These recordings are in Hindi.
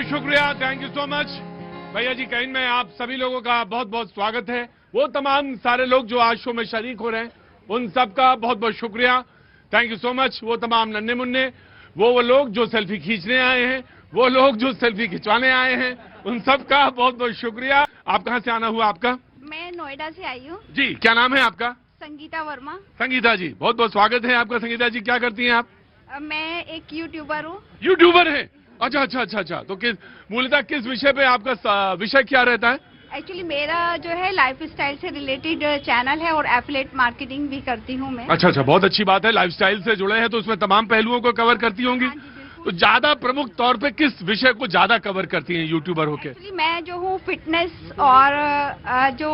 शुक्रिया, थैंक यू सो मच भैया जी। कहीं में आप सभी लोगों का बहुत बहुत स्वागत है। वो तमाम सारे लोग जो आज शो में शरीक हो रहे हैं उन सबका बहुत बहुत शुक्रिया, थैंक यू सो मच। वो तमाम नन्हे मुन्ने, वो लोग जो सेल्फी खींचने आए हैं, वो लोग जो सेल्फी खिंचवाने आए हैं, उन सबका बहुत बहुत शुक्रिया। आप कहां से आना हुआ आपका? मैं नोएडा से आई हूँ। जी, क्या नाम है आपका? संगीता वर्मा। संगीता जी, बहुत बहुत स्वागत है आपका। संगीता जी, क्या करती हैं आप? मैं एक यूट्यूबर हूँ। यूट्यूबर है? अच्छा अच्छा अच्छा अच्छा। तो किस मूलतः किस विषय पे आपका विषय क्या रहता है? एक्चुअली मेरा जो है लाइफ स्टाइल से रिलेटेड चैनल है और एफिलिएट मार्केटिंग भी करती हूँ मैं। अच्छा अच्छा, बहुत अच्छी बात है। लाइफस्टाइल से जुड़े हैं तो उसमें तमाम पहलुओं को कवर करती होंगी। हाँ जी, बिल्कुल। तो ज्यादा प्रमुख तौर पे किस विषय को ज्यादा कवर करती हैं यूट्यूबर होके? एक्चुअली मैं जो हूँ फिटनेस और जो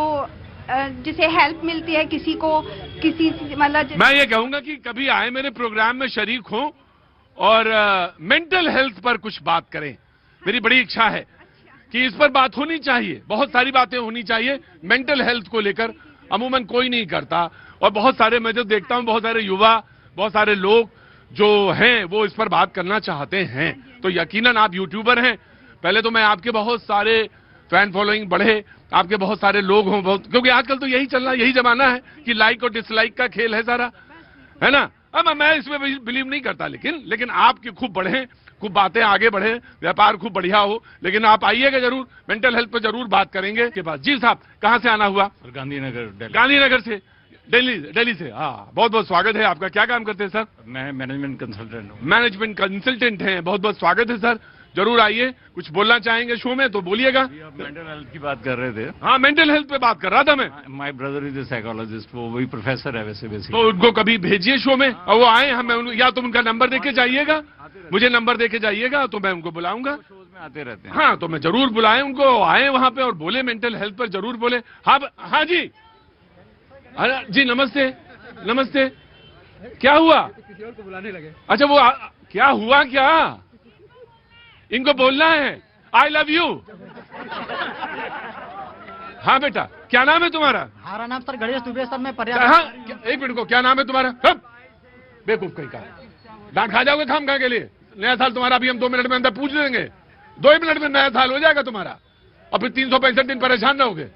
जिसे हेल्प मिलती है किसी को, किसी मतलब मैं ये कहूंगा कि कभी आए मेरे प्रोग्राम में शरीक हों और मेंटल हेल्थ पर कुछ बात करें। मेरी बड़ी इच्छा है कि इस पर बात होनी चाहिए, बहुत सारी बातें होनी चाहिए मेंटल हेल्थ को लेकर। अमूमन कोई नहीं करता और बहुत सारे, मैं जो देखता हूं, बहुत सारे युवा, बहुत सारे लोग जो हैं वो इस पर बात करना चाहते हैं। तो यकीनन आप यूट्यूबर हैं, पहले तो मैं आपके बहुत सारे फैन फॉलोइंग बढ़े, आपके बहुत सारे लोग हों, बहुत, क्योंकि आजकल तो यही चलना, यही जमाना है कि लाइक और डिसलाइक का खेल है सारा, है ना। अब मैं इसमें बिलीव नहीं करता, लेकिन आपके खूब बढ़े, खूब बातें आगे बढ़े, व्यापार खूब बढ़िया हो। लेकिन आप आइएगा जरूर, मेंटल हेल्थ पर जरूर बात करेंगे के बाद। जी साहब, कहां से आना हुआ? गांधीनगर। गांधीनगर से, दिल्ली से। हाँ, बहुत बहुत स्वागत है आपका। क्या काम करते हैं सर? मैं मैनेजमेंट कंसल्टेंट हूँ। मैनेजमेंट कंसल्टेंट हैं, बहुत बहुत स्वागत है सर। जरूर आइए, कुछ बोलना चाहेंगे शो में तो बोलिएगा। आप मेंटल हेल्थ की बात कर रहे थे। हाँ, मेंटल हेल्थ पे बात कर रहा था मैं। My brother is a psychologist, वो वही प्रोफेसर है वैसे बेसिकली। तो उनको कभी भेजिए शो में और वो आए, हम या तो उनका नंबर देके जाइएगा, मुझे नंबर देके जाइएगा तो मैं उनको बुलाऊंगा। शोज में आते रहते हैं। हाँ, तो मैं जरूर बुलाएं उनको, आए वहां पे और बोले, मेंटल हेल्थ पर जरूर बोले। हाँ हाँ जी, अरे जी, नमस्ते नमस्ते। क्या हुआ? किसी और को बुलाने लगे। अच्छा, वो क्या हुआ? क्या इनको बोलना है आई लव यू? हाँ बेटा, क्या नाम है तुम्हारा? हमारा नाम सर गणेश दुबे सर। मैं हाँ, पर्यावरण एक मिनट को, क्या नाम है तुम्हारा? बेवकूफ कहीं का, डांट खा जाओगे खाम खा के लिए। नया साल तुम्हारा अभी हम 2 मिनट में अंदर पूछ लेंगे, 2 मिनट में नया साल हो जाएगा तुम्हारा और फिर 365 दिन परेशान रहोगे।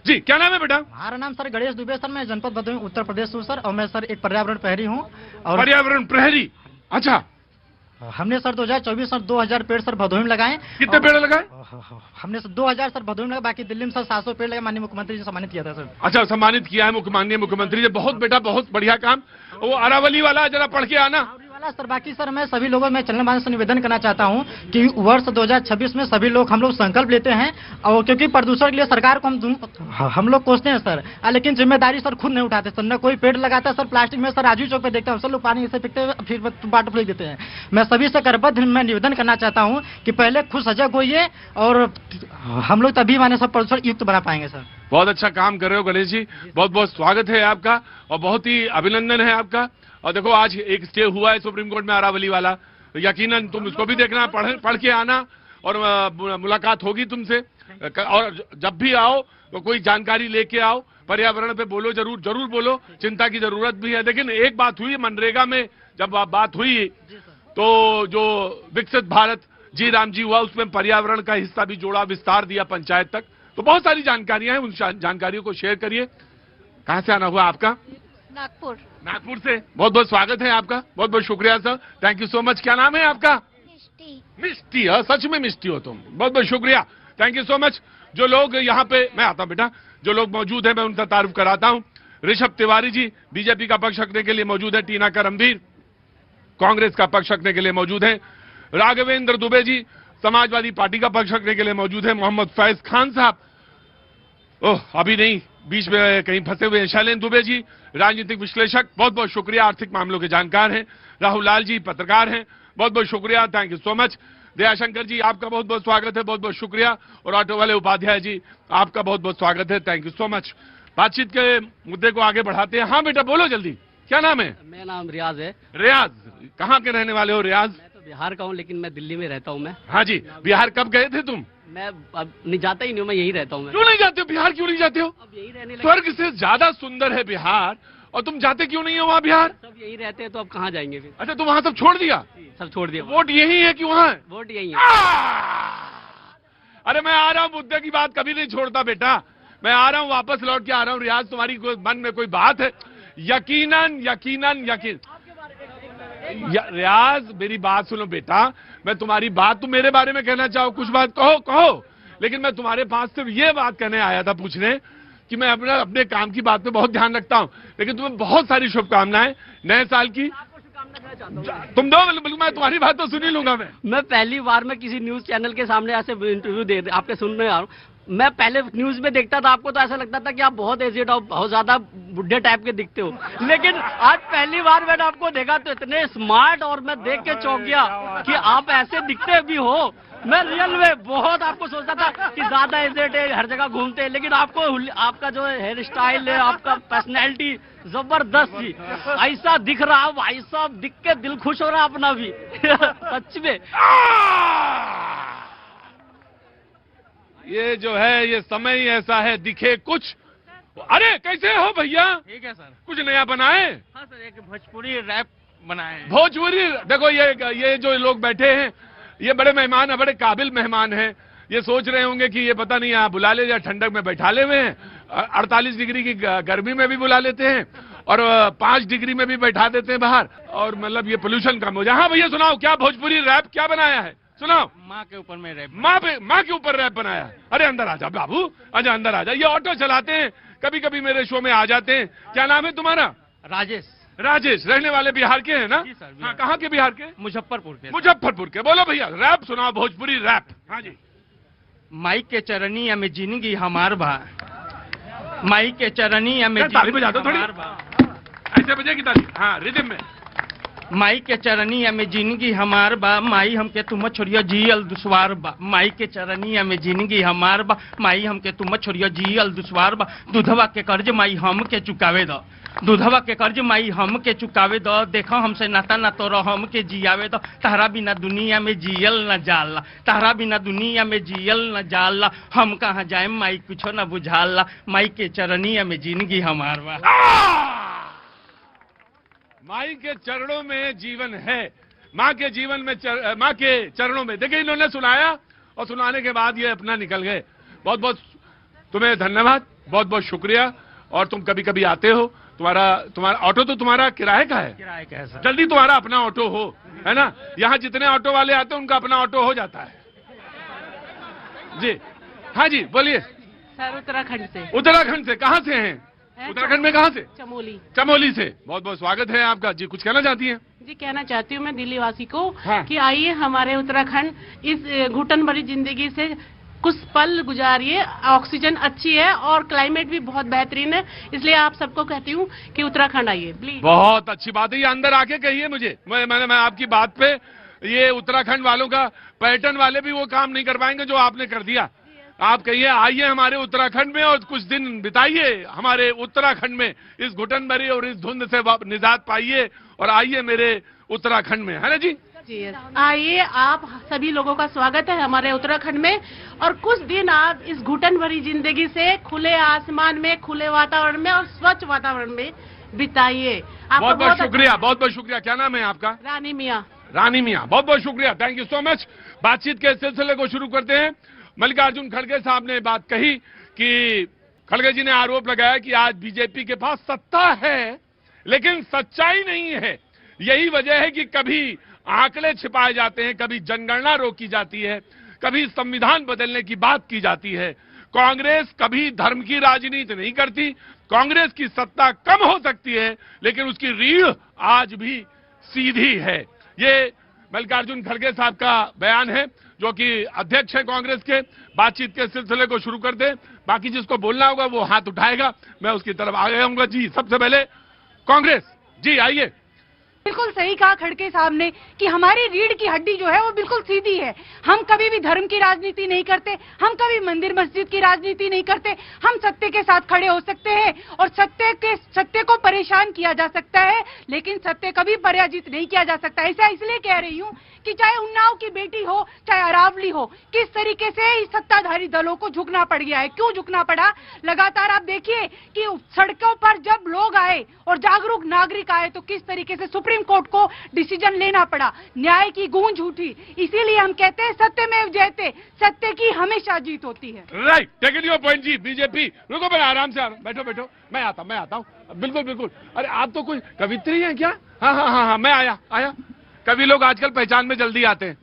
जी, क्या नाम है बेटा? हमारा नाम सर गणेश दुबे सर। मैं जनपद भदोही उत्तर प्रदेश हूँ सर, और मैं सर एक पर्यावरण प्रहरी हूँ। और पर्यावरण प्रहरी? अच्छा, हमने सर 2024 सर 2000 पेड़ सर भदोही में लगाए। कितने पेड़ लगाए? हमने सर 2000 सर भदोही में लगाए, बाकी दिल्ली में सर 700 पेड़ लगे। माननीय मुख्यमंत्री जी सम्मानित किया था सर। अच्छा, सम्मानित किया है माननीय मुख्यमंत्री जी। बहुत बेटा, बहुत बढ़िया काम। वो अरावली वाला जरा पढ़ के आना। सर बाकी सर मैं सभी लोगों में चलने वाले से निवेदन करना चाहता हूं कि वर्ष 2026 में सभी लोग हम लोग संकल्प लेते हैं, और क्योंकि प्रदूषण के लिए सरकार को हम लोग कोसते हैं सर, लेकिन जिम्मेदारी सर खुद नहीं उठाते सर। न कोई पेड़ लगाता है सर। प्लास्टिक में सर राजू चौक पे देखते हैं सब लोग पानी ऐसे फेंकते हैं, फिर बाट फेंक देते हैं। मैं सभी से करबद्ध मैं निवेदन करना चाहता हूँ कि पहले खुद सजग होइए, और हम लोग तभी माने सब प्रदूषण युक्त बना पाएंगे सर। बहुत अच्छा काम कर रहे हो गणेश जी, बहुत बहुत स्वागत है आपका और बहुत ही अभिनंदन है आपका। और देखो, आज एक स्टे हुआ है सुप्रीम कोर्ट में अरावली वाला, तो यकीनन तुम उसको भी देखना, पढ़ के आना और मुलाकात होगी तुमसे। और जब भी आओ तो कोई जानकारी लेके आओ, पर्यावरण पे बोलो, जरूर जरूर बोलो। चिंता की जरूरत भी है। लेकिन एक बात हुई मनरेगा में, जब बात हुई तो जो विकसित भारत जी राम जी हुआ, उसमें पर्यावरण का हिस्सा भी जोड़ा, विस्तार दिया पंचायत तक। तो बहुत सारी जानकारियां हैं, उन जानकारियों को शेयर करिए। कहां से आना हुआ आपका? नागपुर। नागपुर से। बहुत बहुत स्वागत है आपका, बहुत बहुत शुक्रिया sir, thank you so much. क्या नाम है आपका? मिष्टी। सच में मिष्टी हो तुम, बहुत बहुत शुक्रिया, थैंक यू सो मच। जो लोग यहाँ पे, मैं आता हूं बेटा, जो लोग मौजूद हैं मैं उनका तारुफ कराता हूं। ऋषभ तिवारी जी बीजेपी का पक्ष रखने के लिए मौजूद है। टीना करमवीर कांग्रेस का पक्ष रखने के लिए मौजूद है। राघवेंद्र दुबे जी समाजवादी पार्टी का पक्ष रखने के लिए मौजूद है। मोहम्मद फैज खान साहब, ओह अभी नहीं, बीच में कहीं फंसे हुए हैं। शैलेंद्र दुबे जी राजनीतिक विश्लेषक, बहुत बहुत शुक्रिया, आर्थिक मामलों के जानकार हैं। राहुल लाल जी पत्रकार हैं, बहुत बहुत शुक्रिया, thank you so much. Dayashankar ji आपका बहुत बहुत स्वागत है, बहुत बहुत शुक्रिया। और ऑटो वाले उपाध्याय जी आपका बहुत बहुत स्वागत है, थैंक यू सो मच। बातचीत के मुद्दे को आगे बढ़ाते हैं। हाँ बेटा बोलो जल्दी, क्या नाम है? मेरा नाम रियाज है। रियाज, कहाँ के रहने वाले हो रियाज? मैं तो बिहार का हूँ, लेकिन मैं दिल्ली में रहता हूँ। मैं हाँ जी, बिहार कब गए थे तुम? मैं अब नहीं जाता ही नहीं हूँ, मैं यही रहता हूँ। क्यों नहीं जाते हो बिहार? क्यों नहीं जाते हो? अब यही रहने लगे। स्वर्ग से ज्यादा सुंदर है बिहार, और तुम जाते क्यों नहीं हो वहाँ बिहार? सब यही रहते हैं तो अब कहाँ जाएंगे फिर? अच्छा, तुम वहाँ सब छोड़ दिया? सब छोड़ दिया। वोट यही है कि वहाँ है? वोट यही है। हूँ, मुद्दे की बात कभी नहीं छोड़ता बेटा। मैं आ रहा हूँ, वापस लौट के आ रहा हूँ। रियाज, तुम्हारी मन में कोई बात है? यकीनन यकीनन यकीन। रियाज, मेरी बात सुनो बेटा। मैं तुम्हारी बात, तुम मेरे बारे में कहना चाहो, कुछ बात कहो कहो, लेकिन मैं तुम्हारे पास सिर्फ ये बात कहने आया था, पूछने कि मैं अपने काम की बात पे बहुत ध्यान रखता हूँ, लेकिन तुम्हें बहुत सारी शुभकामनाएं नए साल की। तुम दो, मैं तुम्हारी बात तो सुन ही लूंगा। मैं पहली बार मैं किसी न्यूज चैनल के सामने ऐसे इंटरव्यू दे आपके सुनने आ रहा हूँ। मैं पहले न्यूज में देखता था आपको, तो ऐसा लगता था कि आप बहुत एजेड और बहुत ज्यादा बुढ़े टाइप के दिखते हो, लेकिन आज पहली बार मैंने आपको देखा तो इतने स्मार्ट, और मैं देख के चौंक गया कि आप ऐसे दिखते भी हो। मैं रियल में बहुत आपको सोचता था कि ज्यादा एजेड है, हर जगह घूमते हैं, लेकिन आपको आपका जो हेयर स्टाइल है, आपका पर्सनैलिटी जबरदस्त जी। ऐसा दिख रहा भाई साहब, दिख के दिल खुश हो रहा अपना भी सच में। ये जो है, ये समय ही ऐसा है, दिखे कुछ। अरे कैसे हो भैया? ठीक है सर। कुछ नया बनाए? हाँ सर, एक भोजपुरी रैप बनाए हैं। भोजपुरी? देखो ये जो लोग बैठे हैं, ये बड़े मेहमान है, बड़े काबिल मेहमान हैं। ये सोच रहे होंगे कि ये पता नहीं यहाँ बुला ले या ठंडक में बैठा ले हुए हैं। 48 डिग्री की गर्मी में भी बुला लेते हैं और 5 डिग्री में भी बैठा देते हैं बाहर, और मतलब ये पोल्यूशन कम हो जाए। हाँ भैया सुनाओ, क्या भोजपुरी रैप क्या बनाया है? सुनाओ। माँ के ऊपर में रैप। माँ के ऊपर रैप बनाया है। अरे अंदर आ जा बाबू, आजा अंदर आ जा। ये ऑटो चलाते हैं, कभी कभी मेरे शो में आ जाते हैं। क्या नाम है तुम्हारा? राजेश। राजेश। रहने वाले बिहार के हैं ना? जी सर। हाँ, कहाँ के बिहार के? मुजफ्फरपुर के। मुजफ्फरपुर के। बोलो भैया, रैप सुनाओ, भोजपुरी रैप। हाँ जी। माई के चरनिया में जिंदगी हमार बा, माई के चरनिया में ताली बजा दो थोड़ी, हमार बा। ऐसे बजेगी ताली। हाँ, रिदम में। माई के चरनिया में जिंदगी हमार बा, माई हमके तुम छोड़िया जियल दुश्वार बा। माई के चरनिया में जिंदगी हमार बा, माई हमके तुम छोड़िया जियल दुश्वार बा। दूधवा के कर्ज माई हमके चुकावे दो, दूधवा के कर्ज माई हमके चुकावे दो। देखो हमसे नाता ना तोरो हमके जियावे दो। तहरा बिना दुनिया में जियल न जाला, तहरा बिना दुनिया में जियल न जाला। हम कहाँ जाए माई कुछो न बुझाला, माई के चरनिया में जिंदगी हमार बा। माई के चरणों में जीवन है। माँ के जीवन में माँ के चरणों में। देखिए, इन्होंने सुनाया और सुनाने के बाद ये अपना निकल गए। बहुत बहुत तुम्हें धन्यवाद, बहुत बहुत शुक्रिया। और तुम कभी कभी आते हो। तुम्हारा ऑटो तो तुम्हारा किराए का है? किराए का है सर। जल्दी तुम्हारा अपना ऑटो हो, है ना? यहाँ जितने ऑटो वाले आते हैं उनका अपना ऑटो हो जाता है जी। हाँ जी, बोलिए। सर उत्तराखंड से। उत्तराखंड से? कहाँ से हैं? उत्तराखंड में कहाँ से? चमोली। चमोली से। बहुत बहुत स्वागत है आपका जी। कुछ कहना चाहती हैं? जी, कहना चाहती हूँ मैं दिल्ली वासी को हाँ। कि आइए हमारे उत्तराखंड, इस घुटन भरी जिंदगी से कुछ पल गुजारिए। ऑक्सीजन अच्छी है और क्लाइमेट भी बहुत बेहतरीन है, इसलिए आप सबको कहती हूँ कि उत्तराखंड आइए प्लीज। बहुत अच्छी बात है। ये अंदर आके कहिए मुझे। मैं आपकी बात पे, ये उत्तराखंड वालों का, पर्यटन वाले भी वो काम नहीं कर पाएंगे जो आपने कर दिया। आप कहिए आइए हमारे उत्तराखंड में और कुछ दिन बिताइए हमारे उत्तराखंड में। इस घुटन भरी और इस धुंध से निजात पाइए और आइए मेरे उत्तराखंड में, है ना जी? जी आइए, आप सभी लोगों का स्वागत है हमारे उत्तराखंड में। और कुछ दिन आप इस घुटन भरी जिंदगी से खुले आसमान में, खुले वातावरण में और स्वच्छ वातावरण में बिताइए। बहुत बहुत शुक्रिया, बहुत बहुत शुक्रिया। क्या नाम है आपका? रानी मियाँ। रानी मियाँ, बहुत बहुत शुक्रिया, थैंक यू सो मच। बातचीत के सिलसिले को शुरू करते हैं। मल्लिकार्जुन खड़गे साहब ने बात कही कि खड़गे जी ने आरोप लगाया कि आज बीजेपी के पास सत्ता है लेकिन सच्चाई नहीं है। यही वजह है कि कभी आंकड़े छिपाए जाते हैं, कभी जनगणना रोकी जाती है, कभी संविधान बदलने की बात की जाती है। कांग्रेस कभी धर्म की राजनीति नहीं करती। कांग्रेस की सत्ता कम हो सकती है लेकिन उसकी रीढ़ आज भी सीधी है। ये मल्लिकार्जुन खड़गे साहब का बयान है, जो कि अध्यक्ष है कांग्रेस के। बातचीत के सिलसिले को शुरू कर दे। बाकी जिसको बोलना होगा वो हाथ उठाएगा, मैं उसकी तरफ आ गया हूँ जी। सबसे पहले कांग्रेस जी, आइए। बिल्कुल सही कहा खड़गे साहब ने कि हमारी रीढ़ की हड्डी जो है वो बिल्कुल सीधी है। हम कभी भी धर्म की राजनीति नहीं करते, हम कभी मंदिर मस्जिद की राजनीति नहीं करते। हम सत्य के साथ खड़े हो सकते हैं और सत्य को परेशान किया जा सकता है, लेकिन सत्य कभी पराजित नहीं किया जा सकता। ऐसा इसलिए कह रही हूँ कि चाहे उन्नाव की बेटी हो, चाहे अरावली हो, किस तरीके से इस सत्ताधारी दलों को झुकना पड़ गया है। क्यों झुकना पड़ा? लगातार आप देखिए कि सड़कों पर जब लोग आए और जागरूक नागरिक आए तो किस तरीके से सुप्रीम कोर्ट को डिसीजन लेना पड़ा। न्याय की गूंज उठी। इसीलिए हम कहते हैं सत्यमेव जयते, सत्य की हमेशा जीत होती है। Right, take your point ji. BJP, रुको, मैं आराम से बैठो बैठो, मैं आता हूँ। बिल्कुल बिल्कुल। अरे आप तो कोई कवित्री हैं क्या? हाँ, मैं आया। कवि लोग आजकल पहचान में जल्दी आते हैं।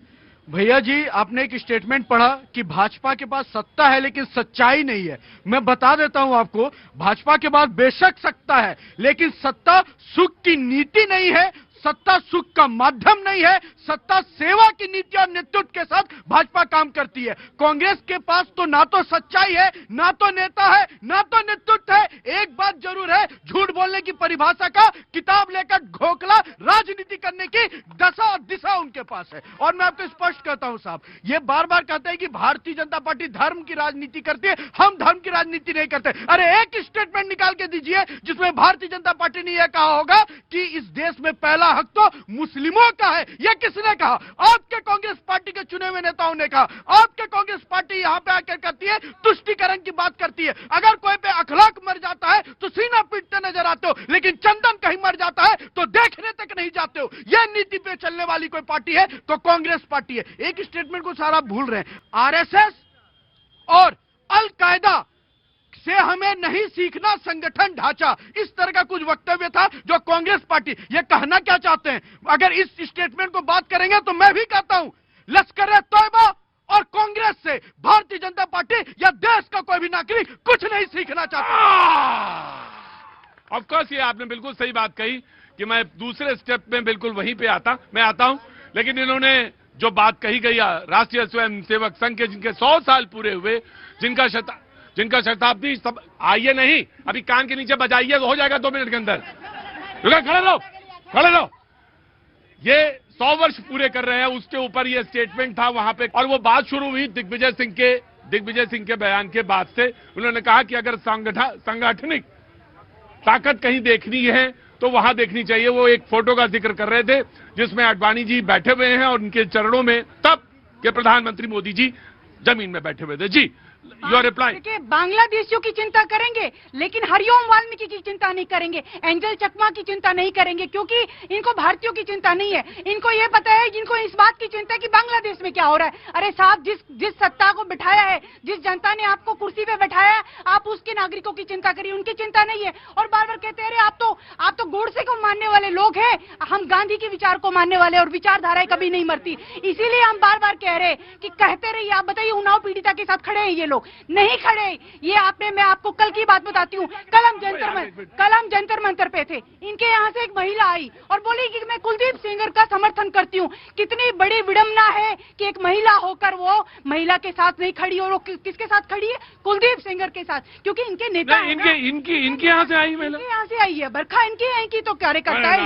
भैया जी, आपने एक स्टेटमेंट पढ़ा कि भाजपा के पास सत्ता है लेकिन सच्चाई नहीं है। मैं बता देता हूं आपको, भाजपा के पास बेशक सत्ता है लेकिन सत्ता सुख की नीति नहीं है, सत्ता सुख का माध्यम नहीं है, सत्ता सेवा की नीति और नेतृत्व के साथ भाजपा काम करती है। कांग्रेस के पास तो ना तो सच्चाई है, ना तो नेता है, ना तो नेतृत्व है। एक बात जरूर है, झूठ बोलने की परिभाषा का किताब लेकर घोखला राजनीति करने की दशा और दिशा उनके पास है। और मैं आपको स्पष्ट कहता हूं साहब, ये बार बार कहते हैं कि भारतीय जनता पार्टी धर्म की राजनीति करती है, हम धर्म की राजनीति नहीं करते। अरे एक स्टेटमेंट निकाल के दीजिए जिसमें भारतीय जनता पार्टी ने यह कहा होगा कि इस देश में पहला हक तो मुस्लिमों का है। यह किसने कहा? आपके कांग्रेस पार्टी के चुने हुए नेताओं ने कहा। आपके कांग्रेस पार्टी यहां पे आकर कहती है, तुष्टीकरण की बात करती है। अगर कोई पे अखलाक मर जाता है तो सीना पीटते नजर आते हो, लेकिन चंदन कहीं मर जाता है तो देखने तक नहीं जाते हो। यह नीति पे चलने वाली कोई पार्टी है तो कांग्रेस पार्टी है। एक स्टेटमेंट को सारा भूल रहे हैं। आरएसएस और अलकायदा से हमें नहीं सीखना संगठन ढांचा, इस तरह का कुछ वक्तव्य था जो कांग्रेस पार्टी ये कहना क्या चाहते हैं। अगर इस स्टेटमेंट को बात करेंगे तो मैं भी कहता हूं, लश्कर-ए-तौयबा और कांग्रेस से भारतीय जनता पार्टी या देश का कोई भी नागरिक कुछ नहीं सीखना चाहता। ऑफ कोर्स ये आपने बिल्कुल सही बात कही कि मैं दूसरे स्टेप में बिल्कुल वहीं पे मैं आता हूं, लेकिन इन्होंने जो बात कही गई राष्ट्रीय स्वयंसेवक संघ के जिनके 100 साल पूरे हुए, जिनका शताब्दी सब आइए नहीं, अभी कान के नीचे बजाइए तो हो जाएगा 2 मिनट के अंदर। खड़े रहो। ये 100 वर्ष पूरे कर रहे हैं, उसके ऊपर ये स्टेटमेंट था वहां पे। और वो बात शुरू हुई दिग्विजय सिंह के बयान के बाद से। उन्होंने कहा कि अगर सांगठनिक ताकत कहीं देखनी है तो वहां देखनी चाहिए। वो एक फोटो का जिक्र कर रहे थे जिसमें आडवाणी जी बैठे हुए हैं और उनके चरणों में तब के प्रधानमंत्री मोदी जी जमीन में बैठे हुए थे। जी, योर रिप्लाई। देखिए, बांग्लादेशियों की चिंता करेंगे लेकिन हरिओम वाल्मीकि की चिंता नहीं करेंगे, एंजल चकमा की चिंता नहीं करेंगे, क्योंकि इनको भारतीयों की चिंता नहीं है। इनको ये पता है, इनको इस बात की चिंता है कि बांग्लादेश में क्या हो रहा है। अरे साहब, जिस सत्ता को बिठाया है, जिस जनता ने आपको कुर्सी पे बैठाया है, आप उसके नागरिकों की चिंता करिए, उनकी चिंता नहीं है। और बार बार कहते हैं अरे आप तो गोडसे को मानने वाले लोग हैं, हम गांधी के विचार को मानने वाले, और विचारधाराएं कभी नहीं मरती। इसीलिए हम बार बार कह रहे हैं कि कहते रहिए। आप बताइए, उन्नाव पीड़िता के साथ खड़े हैं ये लोग? नहीं खड़े। ये मैं आपको कल की बात बताती हूँ। कलम जंतर मंतर पे थे, इनके यहाँ से एक महिला आई और बोली कि मैं कुलदीप सेंगर का समर्थन करती हूँ। कितनी बड़ी विडंबना है कि एक महिला होकर वो महिला के साथ नहीं खड़ी, और वो किसके साथ खड़ी है? कुलदीप सेंगर के साथ, क्योंकि इनके नेता इनके यहाँ से आई महिला, यहाँ से आई है। बरखा इनकी है की तो कार्यकर्ता है।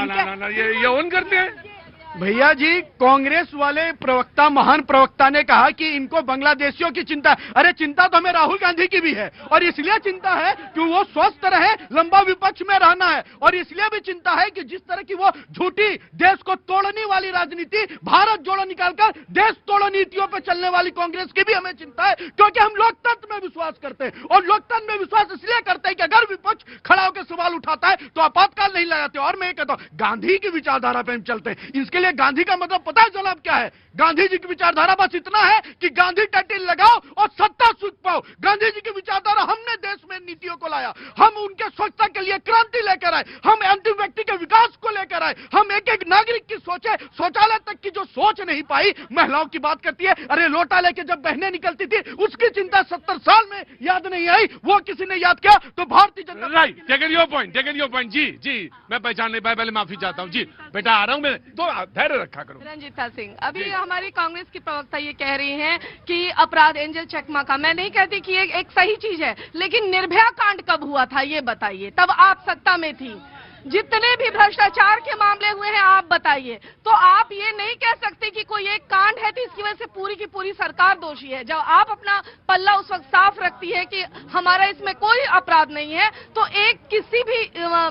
ये ऑन करते हैं। भैया जी, कांग्रेस वाले प्रवक्ता, महान प्रवक्ता ने कहा कि इनको बांग्लादेशियों की चिंता है। अरे चिंता तो हमें राहुल गांधी की भी है, और इसलिए चिंता है कि वो स्वस्थ रहे, लंबा विपक्ष में रहना है। और इसलिए भी चिंता है कि जिस तरह की वो झूठी देश को तोड़ने वाली राजनीति, भारत जोड़ो निकालकर देश तोड़ो नीतियों पर चलने वाली कांग्रेस की भी हमें चिंता है, क्योंकि हम लोकतंत्र में विश्वास करते हैं। और लोकतंत्र में विश्वास इसलिए करते हैं कि अगर विपक्ष खड़ा होकर सवाल उठाता है तो आपातकाल नहीं लगाते। और मैं कहता हूं, गांधी की विचारधारा पर हम चलते हैं। इसके लिए गांधी का मतलब पता है जनाब क्या है? गांधी जी की विचारधारा बस इतना है कि गांधी टाइटल लगाओ और सत्ता सुख पाओ। गांधी जी की विचारधारा हमने देश में नीतियों को लाया, हम उनके स्वच्छता के लिए क्रांति लेकर आए, हम अंतिम व्यक्ति के विकास को लेकर आए, हम एक एक नागरिक की सोचे, शौचालय तक की जो सोच नहीं पाई, महिलाओं की बात करती है। अरे लोटा लेके जब बहनें निकलती थी उसकी चिंता 70 साल में याद नहीं आई, वो किसी ने याद किया तो Bharatiya Janata. Right, taken your point. जी, मैं पहचान नहीं पाया, पहले माफी चाहता हूँ। जी बेटा, आ रहा हूँ मैं, तो धैर्य रखा करो। रंजीता सिंह, अभी हमारी कांग्रेस की प्रवक्ता ये कह रही हैं कि अपराध एंजल चकमा का, मैं नहीं कहती कि ये एक सही चीज है, लेकिन निर्भया कांड कब हुआ था ये बताइए, तब आप सत्ता में थी। जितने भी भ्रष्टाचार के मामले हुए हैं आप बताइए। तो आप ये नहीं कह सकते कि कोई एक कांड है तो इसकी वजह से पूरी की पूरी सरकार दोषी है। जब आप अपना पल्ला उस वक्त साफ रखती है कि हमारा इसमें कोई अपराध नहीं है, तो एक किसी भी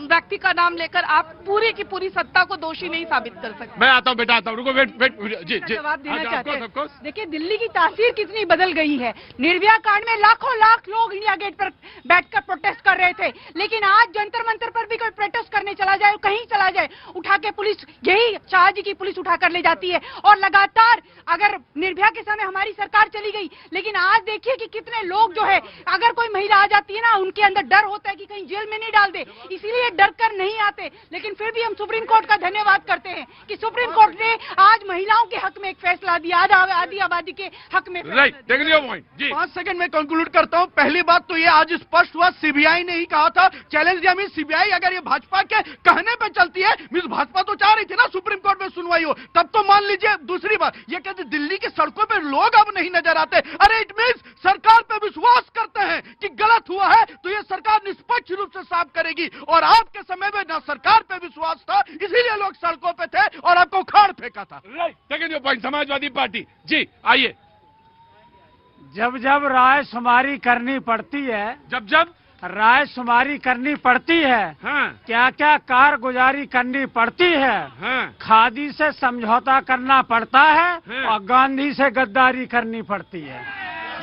व्यक्ति का नाम लेकर आप पूरी की पूरी सत्ता को दोषी नहीं साबित कर सकते। मैं आता हूँ बेटा, आता हूँ, रुको, वेट जी जी। जवाब देना हाँ, चाहते of हैं। course. देखिए दिल्ली की तासीर कितनी बदल गई है। निर्भया कांड में लाखों लाख लोग इंडिया गेट पर बैठकर प्रोटेस्ट कर रहे थे, लेकिन आज जंतर मंतर पर भी कोई प्रोटेस्ट करने चला जाए, कहीं चला जाए, उठा के पुलिस, यही शाह जी की पुलिस उठा कर ले जाती है। और लगातार अगर निर्भया के समय हमारी सरकार चली गई, लेकिन आज देखिए कि कितने लोग जो है, अगर कोई महिला आ जाती है ना, उनके अंदर डर होता है कि कहीं जेल में नहीं डाल दे, इसीलिए डर कर नहीं आते। लेकिन फिर भी हम सुप्रीम कोर्ट का धन्यवाद करते हैं कि सुप्रीम कोर्ट ने आज महिलाओं के हक में एक फैसला दिया, आधी आबादी के हक में। Right, take your point ji. 5 second में कंक्लूड करता हूं। पहली बात तो ये आज स्पष्ट हुआ, सीबीआई ने ही कहा था, चैलेंज दिया। मीन सीबीआई अगर ये भाजपा के कहने पे चलती है, मीन भाजपा तो चाह रही थी ना सुप्रीम कोर्ट में सुनवाई हो, तब तो मान लीजिए। दूसरी बात ये कहते दिल्ली की सड़कों पे लोग अब नहीं नजर आते। अरे इट मीन्स सरकार पे विश्वास करते हैं कि गलत हुआ है तो ये सरकार निष्पक्ष रूप से साफ करेगी। और आपके समय में ना सरकार पे विश्वास था, इसीलिए लोग सड़कों पे थे और आपको उखाड़ फेंका था। Right, take your point. Samajwadi party ji, आइए। जब जब रायशुमारी करनी पड़ती है, जब जब रायशुमारी करनी पड़ती है, हाँ, क्या क्या कारगुजारी करनी पड़ती है, हाँ, खादी से समझौता करना पड़ता है हाँ। और गांधी से गद्दारी करनी पड़ती है।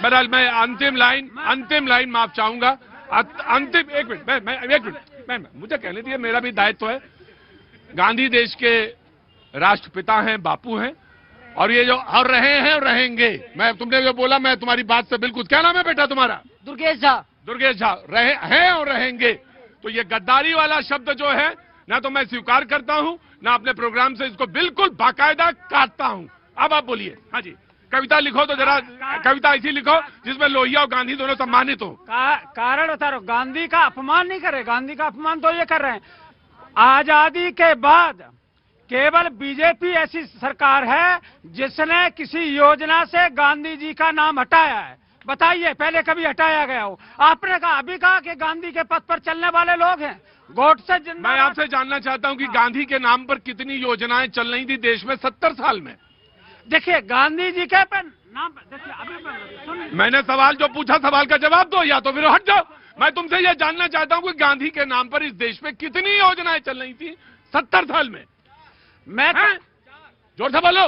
बहरहाल मैं अंतिम लाइन माफ चाहूंगा। अंतिम, एक मिनट, मैं मुझे कहने दिए, मेरा भी दायित्व है। गांधी देश के राष्ट्रपिता हैं, बापू हैं, और ये जो और रहे हैं और रहेंगे। मैं, तुमने जो बोला, मैं तुम्हारी बात से बिल्कुल। क्या नाम है बेटा तुम्हारा? दुर्गेश झा। दुर्गेश झा। रहे हैं और रहेंगे। तो ये गद्दारी वाला शब्द जो है ना, तो मैं स्वीकार करता हूं, ना अपने प्रोग्राम से इसको बिल्कुल बाकायदा काटता हूं। अब आप बोलिए। हाँ जी, कविता लिखो तो जरा, कविता ऐसी लिखो जिसमें लोहिया और गांधी दोनों सम्मानित हो। कारण उतारो। गांधी का अपमान नहीं करे, गांधी का अपमान तो ये कर रहे हैं। आजादी के बाद केवल बीजेपी ऐसी सरकार है जिसने किसी योजना से गांधी जी का नाम हटाया है। बताइए, पहले कभी हटाया गया हो? आपने कहा, अभी कहा कि गांधी के पथ पर चलने वाले लोग हैं। गोट से जिंदा। मैं आपसे जानना चाहता हूं कि गांधी के नाम पर कितनी योजनाएं चल रही थी देश में 70 साल में? देखिए, गांधी जी के नाम, देखिए अभी मैंने सवाल जो पूछा, सवाल का जवाब दो, या तो फिर हट जाओ। मैं तुमसे ये जानना चाहता हूं कि गांधी के नाम पर इस देश में कितनी योजनाएं चल रही थी 70 साल में? मैं जोर से बोलो,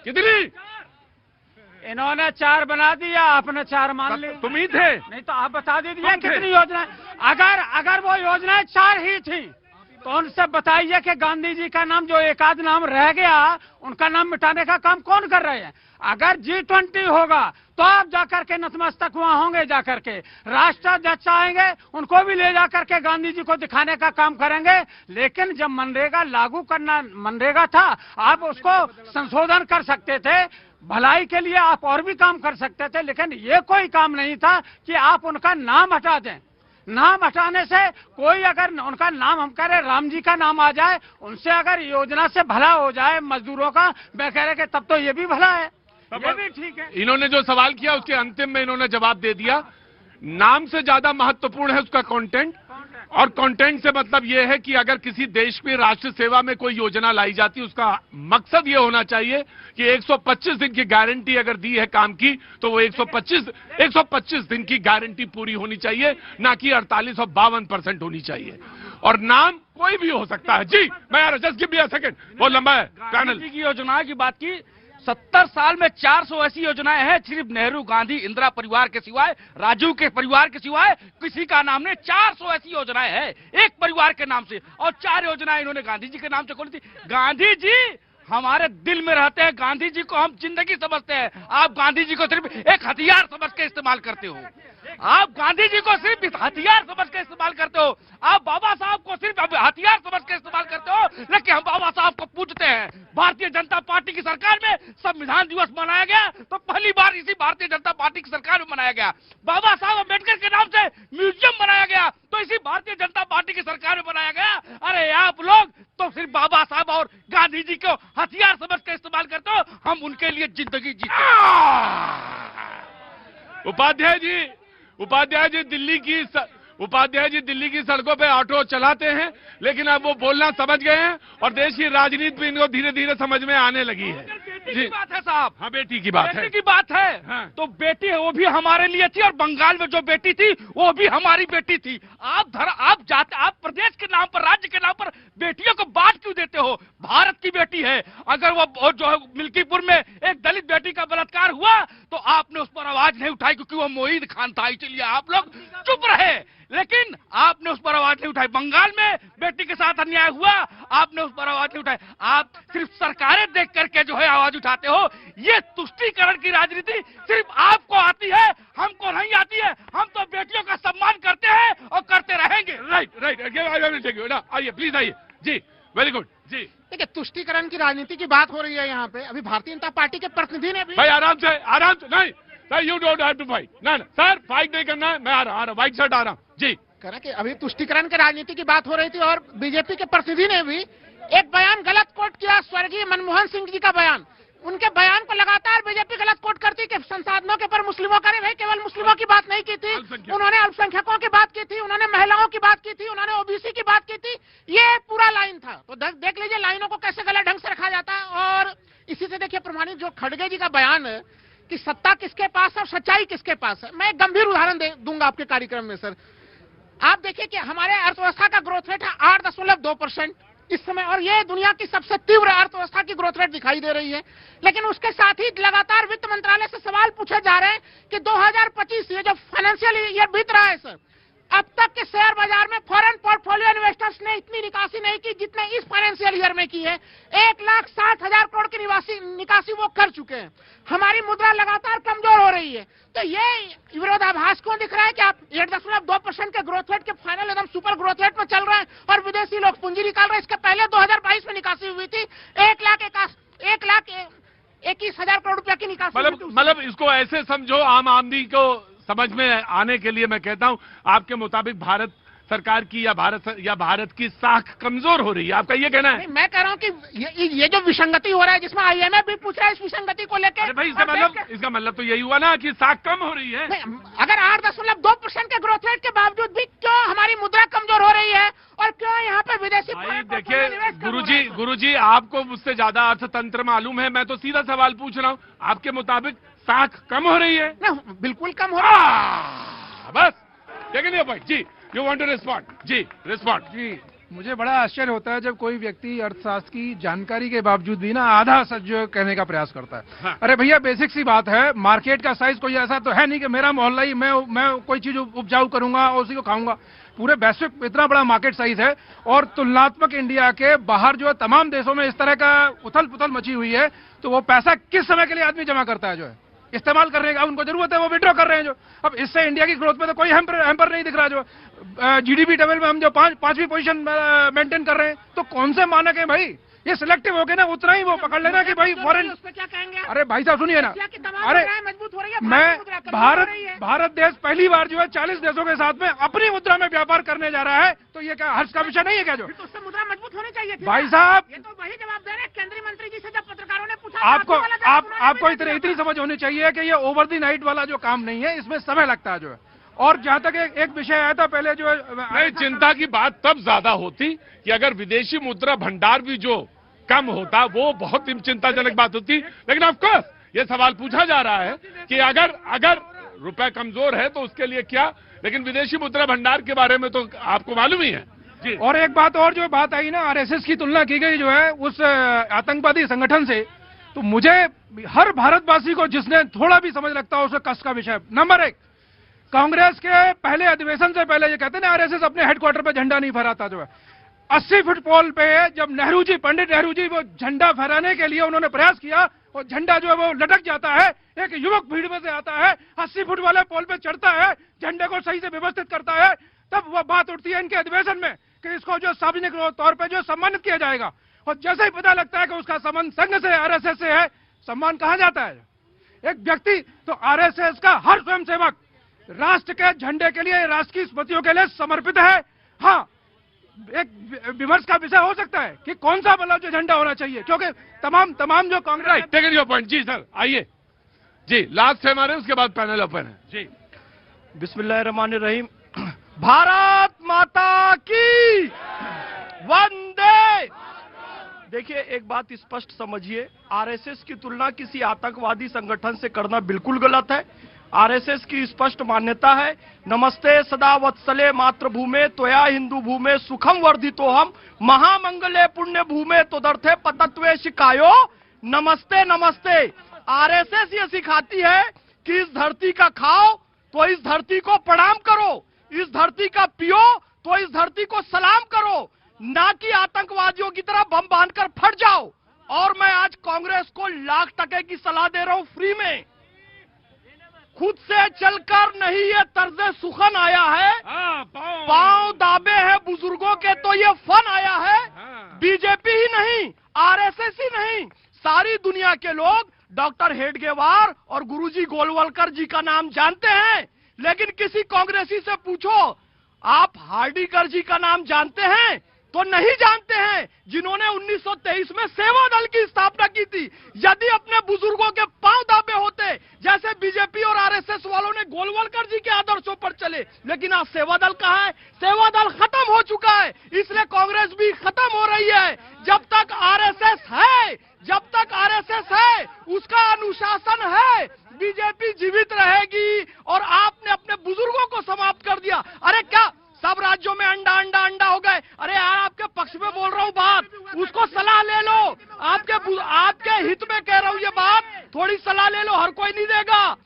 कितनी? इन्होंने 4 बना दिया, आपने 4 मान ली। तुम ही थे। नहीं तो आप बता दीजिए कितनी योजनाएं। अगर वो योजनाएं 4 ही थी तो उनसे बताइए कि गांधी जी का नाम, जो एक आध नाम रह गया, उनका नाम मिटाने का काम कौन कर रहे हैं? अगर G20 होगा तो आप जाकर के नतमस्तक वहां होंगे, जाकर के राष्ट्राध्यक्ष आएंगे, उनको भी ले जाकर के गांधी जी को दिखाने का काम करेंगे। लेकिन जब मनरेगा लागू करना, मनरेगा था, आप उसको संशोधन कर सकते थे, भलाई के लिए आप और भी काम कर सकते थे, लेकिन ये कोई काम नहीं था कि आप उनका नाम हटा दें। नाम हटाने से कोई, अगर उनका नाम, हम कह रहे राम जी का नाम आ जाए, उनसे अगर योजना से भला हो जाए मजदूरों का, मैं कह रहे कि तब तो ये भी भला है, ये भी ठीक है। इन्होंने जो सवाल किया उसके अंतिम में इन्होंने जवाब दे दिया। नाम से ज्यादा महत्वपूर्ण है उसका कंटेंट, और कंटेंट से मतलब यह है कि अगर किसी देश में राष्ट्र सेवा में कोई योजना लाई जाती है, उसका मकसद ये होना चाहिए कि 125 दिन की गारंटी अगर दी है काम की, तो वो 125 दिन की गारंटी पूरी होनी चाहिए, ना कि 48 और 52% होनी चाहिए। और नाम कोई भी हो सकता है। जी, मैं यार just give me a second, बहुत लंबा है पैनल। गांधी की योजनाओं की बात की, 70 साल में 400 ऐसी योजनाएं हैं, सिर्फ नेहरू, गांधी, इंदिरा परिवार के सिवाय, राजीव के परिवार के सिवाय किसी का नाम नहीं। 400 ऐसी योजनाएं हैं एक परिवार के नाम से, और 4 योजनाएं इन्होंने गांधी जी के नाम से खोली थी। गांधी जी हमारे दिल में रहते हैं, गांधी जी को हम जिंदगी समझते हैं। आप गांधी जी को सिर्फ एक हथियार समझ के इस्तेमाल करते हो। आप गांधी जी को सिर्फ हथियार समझ के इस्तेमाल करते हो। आप बाबा साहब को सिर्फ हथियार समझ के इस्तेमाल करते हो। लेकिन हम बाबा साहब को पूछते हैं। भारतीय जनता पार्टी की सरकार में संविधान दिवस मनाया गया, तो पहली बार इसी भारतीय जनता पार्टी की सरकार में मनाया गया। बाबा साहब अम्बेडकर के नाम से म्यूजियम बनाया गया, तो इसी भारतीय जनता पार्टी की सरकार में बनाया गया। अरे आप लोग तो सिर्फ बाबा साहब और गांधी जी को हथियार समझ के इस्तेमाल करते हो, हम उनके लिए जिंदगी जीते। उपाध्याय जी, उपाध्याय जी दिल्ली की सड़कों पे ऑटो चलाते हैं, लेकिन अब वो बोलना समझ गए हैं और देश की राजनीति भी इनको धीरे धीरे समझ में आने लगी है। बेटी की बात है साहब, हाँ बेटी की बात है, बेटी की बात है। हाँ। तो बेटी है वो भी हमारे लिए थी, और बंगाल में जो बेटी थी वो भी हमारी बेटी थी। आप प्रदेश के नाम पर, राज्य के नाम पर बेटियों को बांट क्यों देते हो? भारत की बेटी है। अगर वो जो है मिल्कीपुर में एक दलित बेटी का बलात्कार हुआ तो आपने उस पर आवाज नहीं उठाई, क्योंकि वो मोईद खान था, इसलिए आप लोग चुप रहे। लेकिन आपने उस पर आवाज नहीं उठाई। बंगाल में बेटी के साथ अन्याय हुआ, आपने उस पर आवाज नहीं उठाई। आप सिर्फ सरकारें देख करके जो है आवाज उठाते हो। ये तुष्टीकरण की राजनीति सिर्फ आपको आती है, हमको नहीं आती है। हम तो बेटियों का सम्मान करते हैं और करते रहेंगे। राइट, आइए प्लीज, आइए जी, वेरी गुड जी। देखिए, तुष्टीकरण की राजनीति की बात हो रही है यहाँ पे। अभी भारतीय जनता पार्टी के प्रतिनिधि ने भी भाई आराम से नहीं sir, you don't have to fight. ना सर, फाइट नहीं करना है, मैं आ रहा हूँ, व्हाइट शर्ट आ रहा हूँ जी। कह रहे कि अभी तुष्टीकरण की राजनीति की बात हो रही थी और बीजेपी के प्रतिनिधि ने भी एक बयान गलत कोट किया, स्वर्गीय मनमोहन सिंह जी का बयान। उनके बयान को लगातार बीजेपी गलत कोट करती कि संसाधनों के पर मुस्लिमों का नहीं, केवल मुस्लिमों की बात नहीं की थी, उन्होंने अल्पसंख्यकों की बात की थी, उन्होंने महिलाओं की बात की थी, उन्होंने ओबीसी की बात की थी। ये पूरा लाइन था। तो देख लीजिए लाइनों को कैसे गलत ढंग से रखा जाता है। और इसी से देखिए प्रमाणित जो खड़गे जी का बयान है कि सत्ता किसके पास है और सच्चाई किसके पास है। मैं एक गंभीर उदाहरण दूंगा आपके कार्यक्रम में सर। आप देखिए कि हमारे अर्थव्यवस्था का ग्रोथ रेट है 8.2% इस समय, और ये दुनिया की सबसे तीव्र अर्थव्यवस्था की ग्रोथ रेट दिखाई दे रही है। लेकिन उसके साथ ही लगातार वित्त मंत्रालय से सवाल पूछे जा रहे हैं कि 2025 ये जो फाइनेंशियल ईयर बीत रहा है सर, अब तक के शेयर बाजार में फॉरेन पोर्टफोलियो इन्वेस्टर्स ने इतनी निकासी नहीं की जितने इस फाइनेंशियल ईयर में की है। 1,60,000 करोड़ की निकासी वो कर चुके हैं। हमारी मुद्रा लगातार कमजोर हो रही है। तो ये विरोधाभास क्यों दिख रहा है कि आप 8.2% के ग्रोथ रेट के फाइनल एकदम सुपर ग्रोथ रेट में चल रहे हैं और विदेशी लोग पूंजी निकाल रहे हैं। इसके पहले 2022 में निकासी हुई थी 1,21,000 करोड़ रुपया की निकासी। मतलब इसको ऐसे समझो, आम आदमी को समझ में आने के लिए मैं कहता हूं, आपके मुताबिक भारत सरकार की या भारत की साख कमजोर हो रही है, आपका ये कहना है? मैं कह रहा हूं कि ये जो विसंगति हो रहा है, जिसमें IMF भी पूछ रहा है इस विसंगति को लेकर। भाई इसका मतलब तो यही हुआ ना कि साख कम हो रही है। अगर 8.2% के ग्रोथ रेट के बावजूद भी क्यों हमारी मुद्रा कमजोर हो रही है और क्यों यहाँ पे विदेशी? देखिए गुरुजी, आपको मुझसे ज्यादा अर्थतंत्र मालूम है। मैं तो सीधा सवाल पूछ रहा हूँ, आपके मुताबिक साख कम हो रही है? बिल्कुल कम हो रही है। बस टेकन योर पॉइंट जी। यू वांट टू रिस्पॉन्ड जी? रिस्पॉन्ड जी। मुझे बड़ा आश्चर्य होता है जब कोई व्यक्ति अर्थशास्त्र की जानकारी के बावजूद भी ना आधा सच जो कहने का प्रयास करता है। हाँ। अरे भैया, बेसिक सी बात है, मार्केट का साइज कोई ऐसा तो है नहीं कि मेरा मोहल्ला ही मैं कोई चीज उपजाऊ करूंगा और उसी को खाऊंगा। पूरे वैश्विक इतना बड़ा मार्केट साइज है और तुलनात्मक इंडिया के बाहर जो है तमाम देशों में इस तरह का उथल पुथल मची हुई है। तो वो पैसा किस समय के लिए आदमी जमा करता है, जो है इस्तेमाल करने का उनको जरूरत है, वो विड्रॉ कर रहे हैं। जो अब इससे इंडिया की ग्रोथ में तो कोई हैम्पर नहीं दिख रहा। जो GDP टेबल में हम जो पांचवी पोजीशन मेंटेन कर रहे हैं, तो कौन से मानक है भाई? ये सिलेक्टिव हो गए ना, उतना ही वो पकड़ लेना कि भाई फॉरेन। क्या कहेंगे? अरे भाई साहब सुनिए ना, अरे मजबूत हो रही है मैं भारत देश पहली बार जो है 40 देशों के साथ में अपनी मुद्रा में व्यापार करने जा रहा है, तो ये क्या हर्ष का विषय नहीं है क्या? जो तो उससे मुद्रा मजबूत होनी चाहिए थी भाई साहब, ये तो वही जवाब दे रहे हैं केंद्रीय मंत्री जी से जब पत्रकारों ने पूछा। आपको इतनी समझ होनी चाहिए कि ये ओवर द नाइट वाला जो काम नहीं है, इसमें समय लगता है। जो है और जहां तक एक विषय आया था पहले, जो है चिंता की बात तब ज्यादा होती कि अगर विदेशी मुद्रा भंडार भी जो कम होता, वो बहुत ही चिंताजनक बात होती। लेकिन ऑफ कोर्स ये सवाल पूछा जा रहा है कि अगर रुपए कमजोर है तो उसके लिए क्या, लेकिन विदेशी मुद्रा भंडार के बारे में तो आपको मालूम ही है जी। और एक बात और जो बात आई ना, RSS की तुलना की गई जो है उस आतंकवादी संगठन से, तो मुझे हर भारतवासी को जिसने थोड़ा भी समझ रखता हो उसे कष्ट का विषय। नंबर 1, कांग्रेस के पहले अधिवेशन से पहले ये कहते हैं ना RSS अपने हेडक्वार्टर पे झंडा नहीं फहराता। जो है 80 फुट पोल पे जब पंडित नेहरू जी वो झंडा फहराने के लिए उन्होंने प्रयास किया और झंडा जो है वो लटक जाता है। एक युवक भीड़ में से आता है, 80 फुट वाले पोल पे चढ़ता है, झंडे को सही से व्यवस्थित करता है, तब वो बात उठती है इनके अधिवेशन में कि इसको जो सार्वजनिक तौर पे जो सम्मानित किया जाएगा। और जैसे ही पता लगता है कि उसका संबंध संघ से, RSS से है, सम्मान कहाँ जाता है? एक व्यक्ति तो RSS का हर स्वयंसेवक राष्ट्र के झंडे के लिए, राष्ट्र की स्मृतियों के लिए समर्पित है। हाँ, एक विमर्श का विषय हो सकता है कि कौन सा मतलब जो झंडा होना चाहिए, क्योंकि तमाम जो Congress. Take your point ji sir, आइए जी। लास्ट है हमारे, उसके बाद पैनल ओपन है जी। बिस्मिल्लाहिर्रहमानिर्रहीम। भारत माता की वंदे। देखिए, एक बात स्पष्ट समझिए, आरएसएस की तुलना किसी आतंकवादी संगठन से करना बिल्कुल गलत है। आरएसएस की स्पष्ट मान्यता है, नमस्ते सदा वत्सले मातृभूमे त्वया हिंदू भूमे सुखम वर्धितोहम महामंगले पुण्य भूमे तदर्थे पतत्वे शिकायो नमस्ते नमस्ते। आरएसएस ये सिखाती है कि इस धरती का खाओ तो इस धरती को प्रणाम करो, इस धरती का पियो तो इस धरती को सलाम करो, ना कि आतंकवादियों की तरह बम बांधकर फट जाओ। और मैं आज कांग्रेस को लाख टके की सलाह दे रहा हूं फ्री में, खुद से चलकर नहीं ये तर्ज सुखन आया है, पांव दाबे हैं बुजुर्गों के तो ये फन आया है। बीजेपी ही नहीं, आरएसएस ही नहीं, सारी दुनिया के लोग डॉक्टर हेडगेवार और गुरुजी गोलवलकर जी का नाम जानते हैं, लेकिन किसी कांग्रेसी से पूछो आप हार्डीकर जी का नाम जानते हैं तो नहीं जानते हैं, जिन्होंने 1923 में सेवा दल की स्थापना की थी। यदि अपने बुजुर्गों के पांव दाबे होते, जैसे बीजेपी और आरएसएस वालों ने गोलवलकर जी के आदर्शों पर चले, लेकिन आज सेवा दल कहां है? सेवा दल खत्म हो चुका है, इसलिए कांग्रेस भी खत्म हो रही है। जब तक आरएसएस है, जब तक आरएसएस है, उसका अनुशासन है, बीजेपी जीवित रहेगी। और आपने अपने बुजुर्गों को समाप्त कर दिया। अरे क्या सब राज्यों में अंडा अंडा अंडा हो गए? अरे यार, आपके पक्ष में बोल रहा हूँ बात, उसको सलाह ले लो, आपके हित में कह रहा हूँ ये बात, थोड़ी सलाह ले लो, हर कोई नहीं देगा।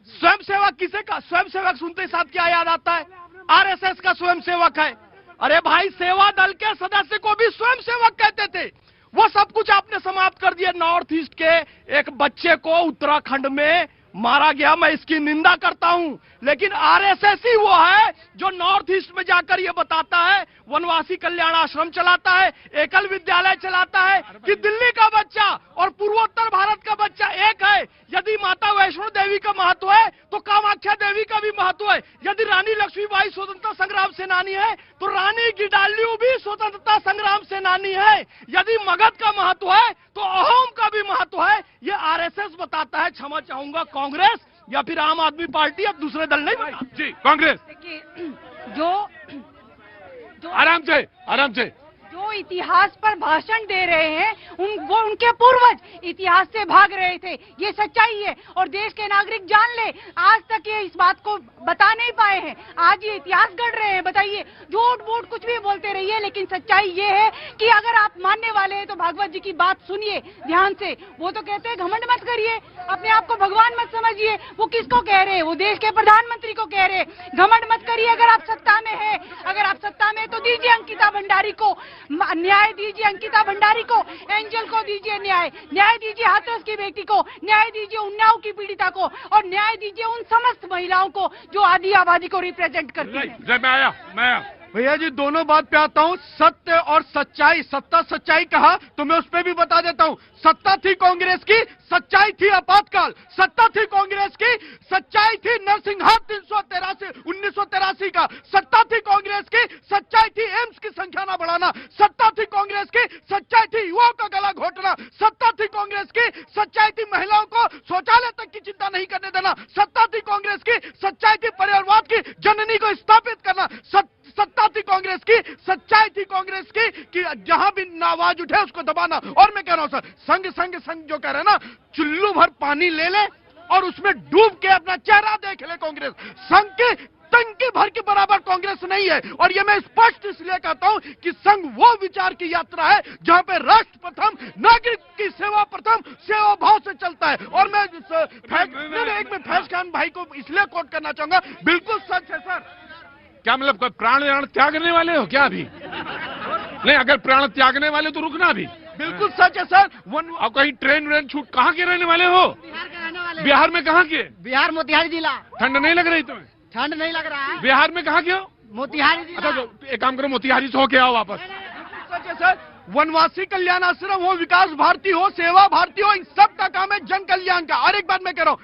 स्वयंसेवक किसे का? स्वयंसेवक सुनते ही साथ क्या याद आता है? आरएसएस का स्वयंसेवक है। अरे भाई, सेवा दल के सदस्य को भी स्वयंसेवक कहते थे। वो सब कुछ आपने समाप्त कर दिया। नॉर्थ ईस्ट के एक बच्चे को उत्तराखंड में मारा गया, मैं इसकी निंदा करता हूं, लेकिन आरएसएस ही वो है जो नॉर्थ ईस्ट में जाकर ये बताता है, वनवासी कल्याण आश्रम चलाता है, एकल विद्यालय चलाता है कि दिल्ली का बच्चा और पूर्वोत्तर भारत का बच्चा एक है। यदि माता वैष्णो देवी का महत्व है तो कामाख्या देवी का भी महत्व है। यदि रानी लक्ष्मीबाई स्वतंत्रता संग्राम सेनानी है तो रानी गिडाल्यू भी स्वतंत्रता संग्राम सेनानी है। यदि मगध का महत्व है तो अहोम का भी महत्व है। ये आरएसएस बताता है। क्षमा चाहूंगा, कांग्रेस या फिर आम आदमी पार्टी या दूसरे दल नहीं बताते। जी, कांग्रेस जो आराम से जो इतिहास पर भाषण दे रहे हैं, वो उनके पूर्वज इतिहास से भाग रहे थे, ये सच्चाई है। और देश के नागरिक जान ले, आज तक ये इस बात को बता नहीं पाए हैं, आज ये इतिहास गढ़ रहे हैं। बताइए, झूठ मूठ कुछ भी बोलते रहिए, लेकिन सच्चाई ये है कि अगर आप मानने वाले हैं तो भागवत जी की बात सुनिए ध्यान से। वो तो कहते हैं घमंड मत करिए, अपने आप को भगवान मत समझिए। वो किसको कह रहे हैं? वो देश के प्रधानमंत्री को कह रहे हैं घमंड मत करिए। अगर आप सत्ता में है, अगर आप सत्ता में तो दीजिए अंकिता भंडारी को न्याय, दीजिए अंकिता भंडारी को, एंजल को दीजिए न्याय दीजिए हाथरस की बेटी को, न्याय दीजिए उन्नाव की पीड़िता को, और न्याय दीजिए उन समस्त महिलाओं को जो आदि आबादी को रिप्रेजेंट करती है। मैं आया भैया जी, दोनों बात पे आता हूँ। सत्य और सच्चाई, सत्ता सच्चाई कहा तो मैं उस पर भी बता देता हूँ। सत्ता थी कांग्रेस की, सच्चाई थी आपातकाल। सत्ता थी कांग्रेस की, सच्चाई थी नरसिंहार 1983 का। सत्ता थी कांग्रेस की, सच्चाई थी एम्स की संख्या न बढ़ाना। सत्ता थी कांग्रेस की, सच्चाई थी युवाओं का गला घोटना। सत्ता थी कांग्रेस की, सच्चाई थी महिलाओं को शौचालय तक की चिंता नहीं करने देना। सत्ता थी कांग्रेस की, सच्चाई थी परिवारवाद की जननी को स्थापित करना। सत्ता थी कांग्रेस की, सच्चाई थी कांग्रेस की कि जहां भी आवाज उठे उसको दबाना। और मैं कह रहा हूं सर, संग जो कह रहे हैं ना, चुल्लू भर पानी ले ले और उसमें डूब के अपना चेहरा देख ले। कांग्रेस संघ की टंकी भर के बराबर कांग्रेस नहीं है। और ये मैं स्पष्ट इसलिए कहता हूं कि संघ वो विचार की यात्रा है जहां पे राष्ट्र प्रथम, नागरिक की सेवा प्रथम, सेवा भाव से चलता है। और मैं एक में फैज खान भाई को इसलिए कोट करना चाहूंगा, बिल्कुल सच है सर। क्या मतलब प्राण त्यागने वाले हो क्या अभी? नहीं, अगर प्राण त्यागने वाले तो रुकना अभी। बिल्कुल सच है सर। और कहीं ट्रेन छूट, कहाँ के रहने वाले हो? बिहार में कहाँ के? बिहार मोतिहारी जिला। ठंड नहीं लग रही तुम्हें? ठंड नहीं लग रहा है। बिहार में कहाँ के हो? मोतिहारी जिला। अच्छा, तो एक काम करो, मोतिहारी से होके आओ वापस। सच है सर। वनवासी कल्याण आश्रम हो, विकास भारती हो, सेवा भारती हो, इन सब का काम है जन कल्याण का। और एक बात मैं कह रहा हूँ,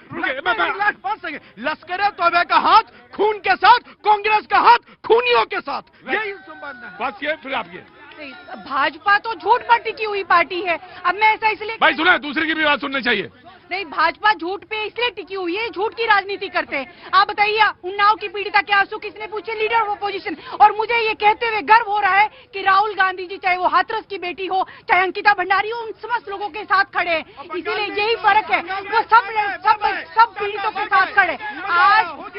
लश्कर तौबा का हाथ खून के साथ, कांग्रेस का हाथ खूनियों के साथ, यही संबंध है। बस ये फिर आप ये भाजपा तो झूठ पर टिकी हुई पार्टी है। अब मैं ऐसा इसलिए भाई सुना, दूसरे की भी बात सुननी चाहिए। नहीं, भाजपा झूठ पे इसलिए टिकी हुई है, झूठ की राजनीति करते हैं। आप बताइए, उन्नाव की पीड़िता के आंसू किसने पूछे? Leader of opposition. और मुझे ये कहते हुए गर्व हो रहा है कि राहुल गांधी जी, चाहे वो हाथरस की बेटी हो, चाहे अंकिता भंडारी हो, उन समस्त लोगों के साथ खड़े हैं। इसीलिए यही फर्क है, वो सब पीड़ितों के साथ खड़े।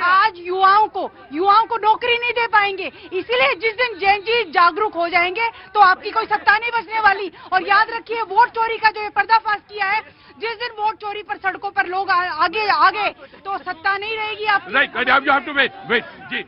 आज युवाओं को नौकरी नहीं दे पाएंगे। इसीलिए जिस दिन जैन जी जागरूक हो जाएंगे तो आपकी कोई सत्ता नहीं बचने वाली। और याद रखिए, वोट चोरी का जो ये पर्दाफाश किया है, जिस दिन वोट चोरी पर सड़कों पर लोग आगे तो सत्ता नहीं रहेगी। आप right, you have to wait जी।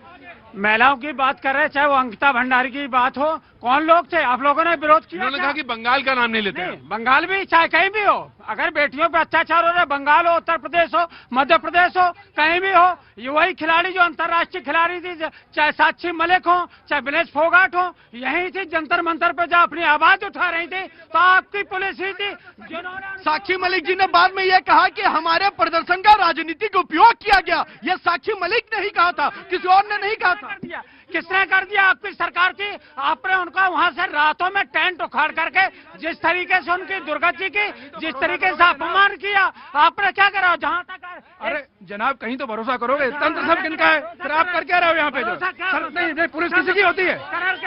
महिलाओं की बात कर रहे हैं, चाहे वो अंकिता भंडारी की बात हो। कौन लोग थे? आप लोगों ने विरोध किया। उन्होंने कहा कि बंगाल का नाम नहीं लेते हैं। बंगाल भी, चाहे कहीं भी हो, अगर बेटियों पे अत्याचार हो रहा है, बंगाल हो, उत्तर प्रदेश हो, मध्य प्रदेश हो, कहीं भी हो, ये वही खिलाड़ी जो अंतर्राष्ट्रीय खिलाड़ी थी, चाहे साक्षी मलिक हो, चाहे विनेश फोगाट हो, यही थी जंतर मंतर पे जब अपनी आवाज उठा रही थी तो आपकी पुलिस ही थी जिन्होंने। साक्षी मलिक जी ने बाद में यह कहा कि हमारे प्रदर्शन का राजनीतिक उपयोग किया गया। यह साक्षी मलिक ने ही कहा था, किसी और ने नहीं कहा था। किसने कर दिया? आपकी सरकार की। आपने उनका वहां से रातों में टेंट उखाड़ करके जिस तरीके से उनकी दुर्गति की, जिस तरीके से अपमान किया, आपने क्या करा? जहां तक अरे जनाब, कहीं तो भरोसा करोगे, तंत्र सब किनका है? फिर आप कर क्या रहे हो यहाँ पे? नहीं, पुलिस किसी की होती है?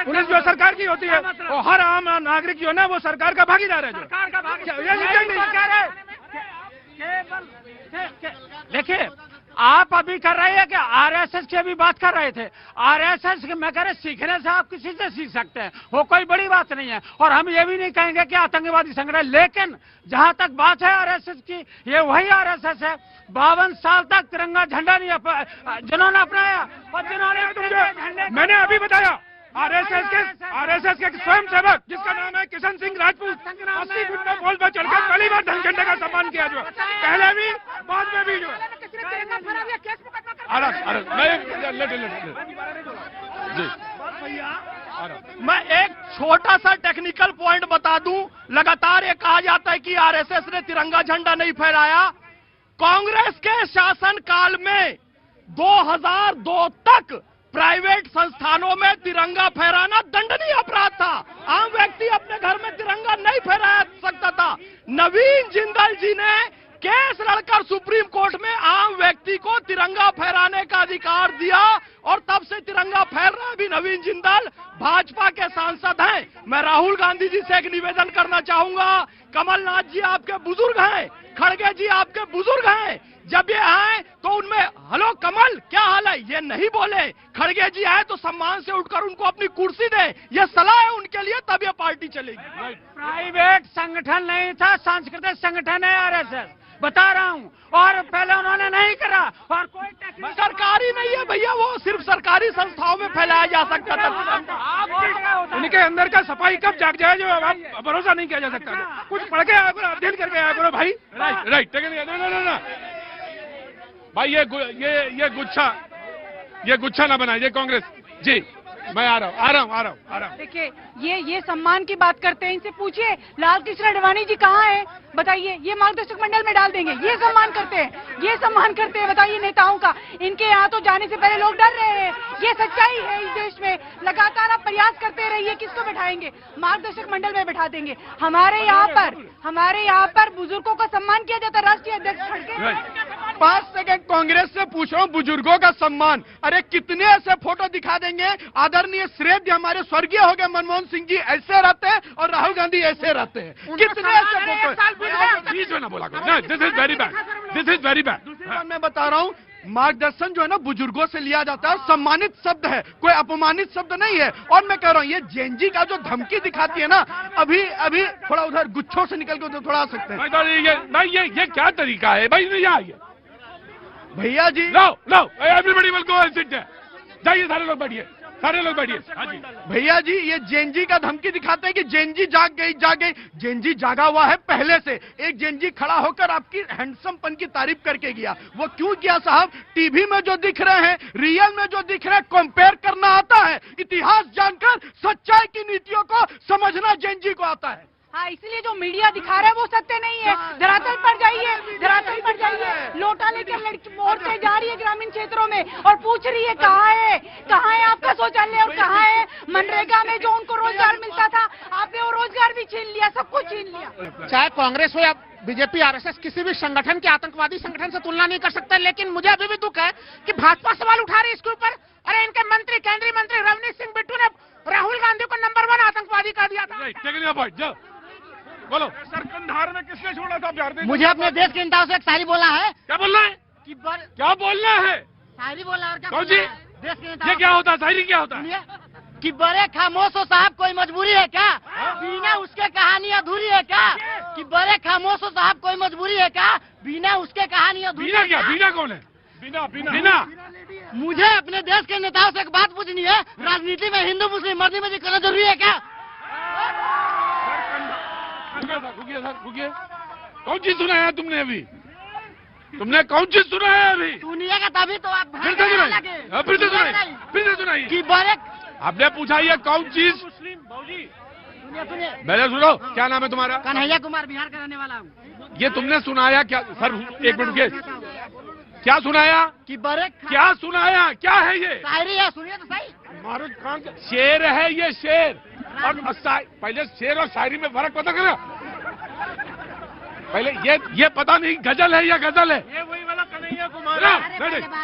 पुलिस जो सरकार की होती है, और हर आम नागरिक जो है ना, वो सरकार का भागीदार है। देखिए, आप अभी कर रहे हैं कि आरएसएस की अभी बात कर रहे थे। आरएसएस के मैं कह रहे सीखने से आप किसी से सीख सकते हैं, वो कोई बड़ी बात नहीं है। और हम ये भी नहीं कहेंगे कि आतंकवादी संगठन, लेकिन जहां तक बात है आरएसएस की, ये वही आरएसएस है 52 साल तक तिरंगा झंडा नहीं जिन्होंने अपनाया और जिन्होंने मैंने अभी बताया आरएसएस के स्वयं सेवक जिसका नाम है किशन सिंह राजपूत 80 फुट का पोल पर चढ़कर पहली बार धन झंडे का सम्मान किया, जो पहले भी बाद में भी जो मैं एक छोटा सा टेक्निकल पॉइंट बता दूं। लगातार ये कहा जाता है कि आरएसएस ने तिरंगा झंडा नहीं फहराया। कांग्रेस के शासन काल में 2002 तक प्राइवेट संस्थानों में तिरंगा फहराना दंडनीय अपराध था। आम व्यक्ति अपने घर में तिरंगा नहीं फहरा सकता था। नवीन जिंदल जी ने केस लड़कर सुप्रीम कोर्ट में आम व्यक्ति को तिरंगा फहराने का अधिकार दिया और तब से तिरंगा फहर रहा है। अभी नवीन जिंदल भाजपा के सांसद हैं। मैं राहुल गांधी जी से एक निवेदन करना चाहूंगा, कमलनाथ जी आपके बुजुर्ग हैं, खड़गे जी आपके बुजुर्ग हैं, जब ये आए तो उनमें हेलो कमल क्या हाल है ये नहीं बोले। खड़गे जी आए तो सम्मान से उठकर उनको अपनी कुर्सी दें, ये सलाह है उनके लिए, तब ये पार्टी चलेगी। प्राइवेट संगठन नहीं था, सांस्कृतिक संगठन है आरएसएस, बता रहा हूँ। और पहले उन्होंने नहीं करा और कोई सरकारी नहीं है भैया, वो सिर्फ सरकारी संस्थाओं में फैलाया जा सकता था। उनके अंदर का सफाई कब जाग जाए जो आप भरोसा नहीं किया जा सकता। कुछ पढ़ के आया करो, अध्ययन करके आया करो भाई। राइट, ना भाई, ये गुच्छा ना बनाए, ये कांग्रेस जी। मैं आ रहा हूँ। देखिए, ये सम्मान की बात करते हैं, इनसे पूछिए लाल कृष्ण आडवाणी जी कहाँ है, बताइए। ये मार्गदर्शक मंडल में डाल देंगे, ये सम्मान करते हैं, बताइए नेताओं का। इनके यहाँ तो जाने से पहले लोग डर रहे हैं, ये सच्चाई है इस देश में। लगातार आप प्रयास करते रहिए, किसको बैठाएंगे? मार्गदर्शक मंडल में बैठा देंगे। हमारे यहाँ पर बुजुर्गों का सम्मान किया जाता है, राष्ट्रीय अध्यक्ष खड़गे। 5 सेकंड कांग्रेस से पूछ रहा हूँ, बुजुर्गों का सम्मान, अरे कितने ऐसे फोटो दिखा देंगे? आदरणीय श्रेष्ठ हमारे स्वर्गीय हो गए मनमोहन सिंह जी ऐसे रहते हैं और राहुल गांधी ऐसे रहते हैं। कितने ऐसे फोटो? बीच में ना बोला करो, दिस इज वेरी बैड। दूसरी बात मैं बता रहा हूँ, मार्गदर्शन जो है ना बुजुर्गों से लिया जाता है, सम्मानित शब्द है, कोई अपमानित शब्द नहीं है। और मैं कह रहा हूँ, ये जेनजी का जो धमकी दिखाती है ना, अभी थोड़ा उधर गुच्छों से निकल के थोड़ा आ सकते हैं। भाई ये क्या तरीका है भाई? नहीं आइए भैया जी, लो everybody will go and sit there. जाइए सारे लोग बैठिए। भैया जी, ये जेनजी का धमकी दिखाते हैं कि जेनजी जाग गई। जेनजी जागा हुआ है पहले से। एक जेनजी खड़ा होकर आपकी हैंडसमपन की तारीफ करके गया। वो क्यों किया साहब? टीवी में जो दिख रहे हैं, रियल में जो दिख रहे हैं, कंपेयर करना आता है। इतिहास जानकर सच्चाई की नीतियों को समझना जेनजी को आता है। हाँ, इसलिए जो मीडिया दिखा रहा है वो सत्य नहीं है। धरातल पर जाइए, धरातल पर जाइए। लोटा लेकर लड़की औरतें जा रही है ग्रामीण क्षेत्रों में और पूछ रही है कहाँ है आपका शौचालय और कहाँ है मनरेगा में जो उनको रोजगार मिलता था, आपने वो रोजगार भी छीन लिया, सब कुछ छीन लिया। चाहे कांग्रेस हो या बीजेपी, आरएसएस, किसी भी संगठन के आतंकवादी संगठन से तुलना नहीं कर सकता, लेकिन मुझे अभी भी दुख है कि भाजपा सवाल उठा रही है इसके ऊपर। अरे इनके मंत्री, केंद्रीय मंत्री रवनीत सिंह बिट्टू ने राहुल गांधी को नंबर 1 आतंकवादी कर दिया था। बोलो सर, कंधार में किसने छोड़ा था प्यार दे? मुझे अपने देश के नेताओं से एक शायरी बोलना है। क्या बोलना है? क्या बोलना है? शायरी बोलना है और क्या कौन बोलना सी? है? देश के ये नेताओं क्या होता है? शायरी क्या होता है? कि बड़े खामोश हो साहब, कोई मजबूरी है क्या? बिना उसके कहानी अधूरी है क्या? कि बड़े खामोश हो साहब, कोई मजबूरी है क्या? बिना उसके कहानी अधूरी बीना है क्या? बीना कौन है? बीना मुझे अपने देश के नेताओं से एक बात पूछनी है, राजनीति में हिंदू मुस्लिम मर्दी में करना जरूरी है क्या? रुकिए। कौन चीज सुनाया तुमने अभी? तुमने कौन चीज सुनाया अभी? सुनिएगा तभी तो आप फिर से सुनाइए। कि बड़े आपने पूछा ये कौन चीज? सुनिए पहले सुनो, क्या नाम है तुम्हारा? कन्हैया कुमार, बिहार का रहने वाला हूँ। ये तुमने सुनाया क्या? सर एक मिनट रुकिए। क्या सुनाया? कि बड़े क्या सुनाया? क्या है ये? शायरी है, सुनिए तो सही। मारूद खान का शेर है ये, शेर। और पहले शेर और शायरी में फर्क पता करो। पहले ये पता नहीं गजल है या गजल है। ये वही वाला कन्हैया कुमार।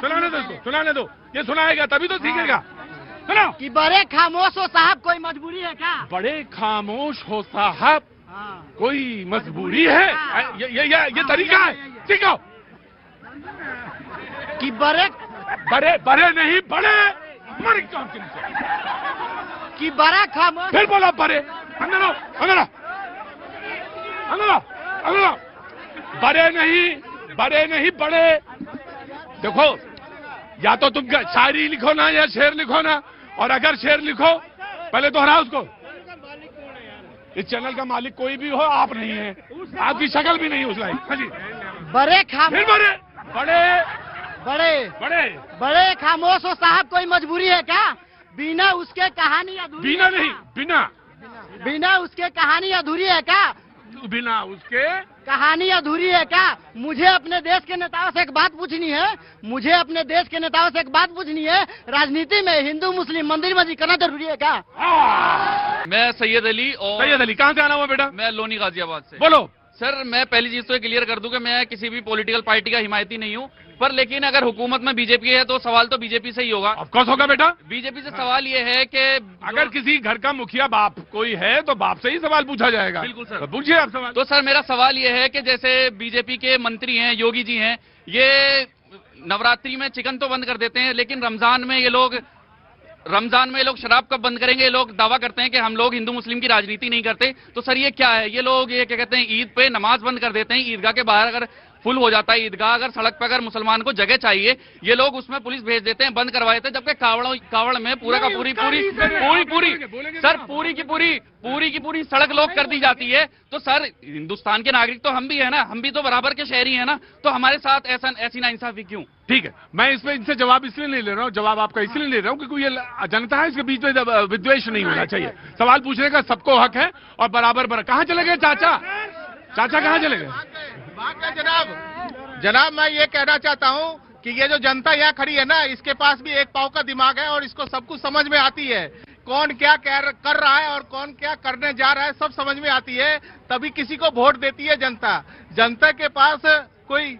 सुनाने दो इसको, सुनाने दो। ये सुनाएगा तभी तो सीखेगा। सुनो। कि बड़े खामोश हो साहब, कोई मजबूरी है क्या? बड़े खामोश हो साहब, कोई मजबूरी है? ये तरीका है, सीखो। कि बड़े बड़े नहीं बड़े मर काम के नीचे। कि बड़ा खामोश। फिर बोला बड़े। अंदर आओ, अंदर आओ, अंदर आओ, अंदर आओ। बड़े नहीं बड़े। देखो, या तो तुम शायरी लिखो ना या शेर लिखो ना, और अगर शेर लिखो पहले दोहराओ उसको। इस चैनल का मालिक कोई भी हो, आप नहीं है। आपकी शक्ल भी नहीं उस लायक। हाँ जी। बड़े खामोश। फिर बड़े खामोश हो साहब, कोई मजबूरी है क्या? बिना उसके कहानी अधूरी। बिना नहीं, बिना उसके कहानी अधूरी है क्या? बिना उसके कहानी अधूरी है क्या? मुझे अपने देश के नेताओं से एक बात पूछनी है, राजनीति में हिंदू मुस्लिम मंदिर मस्जिद करना जरूरी है क्या? मैं सैयद अली। और सैयद अली, कहाँ से आना हुआ बेटा? मैं लोनी गाजियाबाद से। बोलो सर। मैं पहली चीज तो ये क्लियर कर दूं कि मैं किसी भी पॉलिटिकल पार्टी का हिमायती नहीं हूं, पर लेकिन अगर हुकूमत में बीजेपी है तो सवाल तो बीजेपी से ही होगा। ऑफ कोर्स होगा बेटा। बीजेपी से सवाल ये है कि अगर किसी घर का मुखिया बाप कोई है तो बाप से ही सवाल पूछा जाएगा। बिल्कुल सर। तो पूछिए आप सवाल। तो सर मेरा सवाल ये है कि जैसे बीजेपी के मंत्री हैं, योगी जी हैं, ये नवरात्रि में चिकन तो बंद कर देते हैं, लेकिन रमजान में ये लोग शराब कब बंद करेंगे? ये लोग दावा करते हैं कि हम लोग हिंदू मुस्लिम की राजनीति नहीं करते। तो सर ये क्या है? ये लोग ये क्या कहते हैं, ईद पे नमाज बंद कर देते हैं। ईदगाह के बाहर अगर फुल हो जाता है ईदगाह, अगर सड़क पर अगर मुसलमान को जगह चाहिए, ये लोग उसमें पुलिस भेज देते हैं, बंद करवा देते हैं, जबकि कावड़ में पूरा का पूरी पूरी सड़क लॉक कर दी जाती है। तो सर हिंदुस्तान के नागरिक तो हम भी है ना, हम भी तो बराबर के शहरी है ना, तो हमारे साथ ऐसी नाइंसाफी क्यों? ठीक है, मैं इसमें इनसे जवाब इसलिए नहीं ले रहा हूँ, जवाब आपका इसलिए ले रहा हूँ क्योंकि ये जनता है, इसके बीच में विद्वेष नहीं होना चाहिए। सवाल पूछने का सबको हक है और बराबर। कहाँ चले गए चाचा कहाँ चले गए? जनाब मैं ये कहना चाहता हूँ कि ये जो जनता यहाँ खड़ी है ना, इसके पास भी एक पाव का दिमाग है और इसको सब कुछ समझ में आती है। कौन क्या कर रहा है और कौन क्या करने जा रहा है, सब समझ में आती है। तभी किसी को वोट देती है जनता। जनता के पास कोई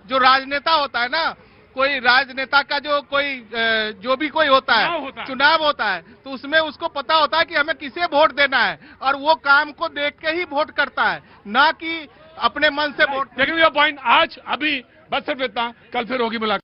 जो राजनेता होता है ना, कोई राजनेता का जो भी कोई होता है, चुनाव होता है, तो उसमें उसको पता होता है कि हमें किसे वोट देना है, और वो काम को देख के ही वोट करता है, ना कि अपने मन से वोट। लेकिन ये पॉइंट आज अभी बस सिर्फ इतना, कल फिर होगी मुलाकात।